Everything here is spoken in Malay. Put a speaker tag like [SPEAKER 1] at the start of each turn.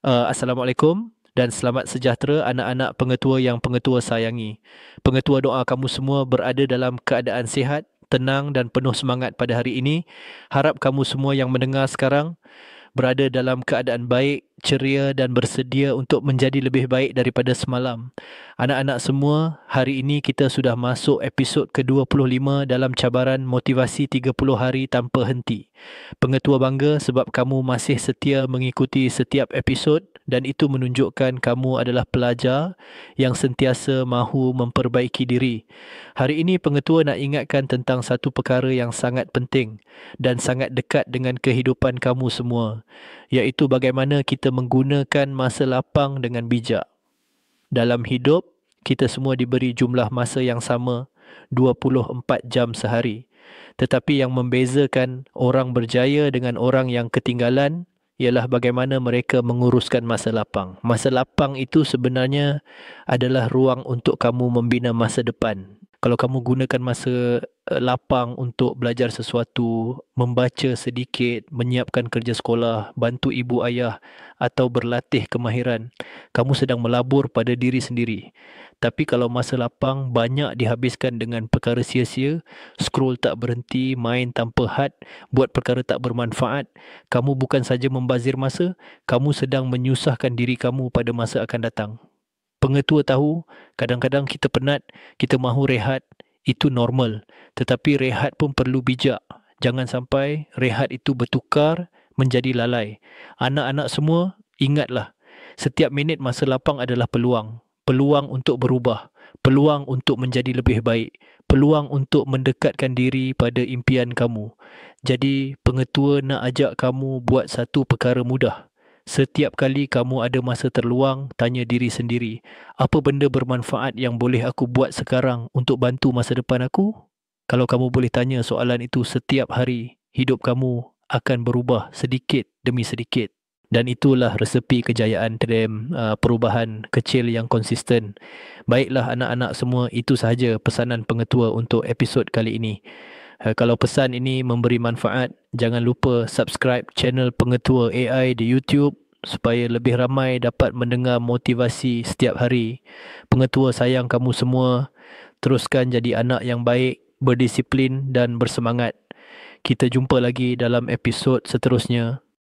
[SPEAKER 1] Assalamualaikum dan selamat sejahtera anak-anak pengetua yang pengetua sayangi. Pengetua doa kamu semua berada dalam keadaan sihat, tenang dan penuh semangat pada hari ini. Harap kamu semua yang mendengar sekarang berada dalam keadaan baik, ceria dan bersedia untuk menjadi lebih baik daripada semalam. Anak-anak semua, hari ini kita sudah masuk episod ke-25 dalam cabaran motivasi 30 hari tanpa henti. Pengetua bangga sebab kamu masih setia mengikuti setiap episod dan itu menunjukkan kamu adalah pelajar yang sentiasa mahu memperbaiki diri. Hari ini pengetua nak ingatkan tentang satu perkara yang sangat penting dan sangat dekat dengan kehidupan kamu semua, iaitu bagaimana kita menggunakan masa lapang dengan bijak. Dalam hidup, kita semua diberi jumlah masa yang sama, 24 jam sehari. Tetapi yang membezakan orang berjaya dengan orang yang ketinggalan ialah bagaimana mereka menguruskan masa lapang. Masa lapang itu sebenarnya adalah ruang untuk kamu membina masa depan. Kalau kamu gunakan masa lapang untuk belajar sesuatu, membaca sedikit, menyiapkan kerja sekolah, bantu ibu ayah atau berlatih kemahiran, kamu sedang melabur pada diri sendiri. Tapi kalau masa lapang banyak dihabiskan dengan perkara sia-sia, scroll tak berhenti, main tanpa had, buat perkara tak bermanfaat, kamu bukan saja membazir masa, kamu sedang menyusahkan diri kamu pada masa akan datang. Pengetua tahu, kadang-kadang kita penat, kita mahu rehat, itu normal. Tetapi rehat pun perlu bijak. Jangan sampai rehat itu bertukar menjadi lalai. Anak-anak semua, ingatlah, setiap minit masa lapang adalah peluang. Peluang untuk berubah. Peluang untuk menjadi lebih baik. Peluang untuk mendekatkan diri pada impian kamu. Jadi, pengetua nak ajak kamu buat satu perkara mudah. Setiap kali kamu ada masa terluang, tanya diri sendiri, apa benda bermanfaat yang boleh aku buat sekarang untuk bantu masa depan aku? Kalau kamu boleh tanya soalan itu setiap hari, hidup kamu akan berubah sedikit demi sedikit. Dan itulah resepi kejayaan dalam perubahan kecil yang konsisten. Baiklah anak-anak semua, itu sahaja pesanan pengetua untuk episod kali ini. Kalau pesan ini memberi manfaat, jangan lupa subscribe channel Pengetua AI di YouTube supaya lebih ramai dapat mendengar motivasi setiap hari. Pengetua sayang kamu semua. Teruskan jadi anak yang baik, berdisiplin dan bersemangat. Kita jumpa lagi dalam episod seterusnya.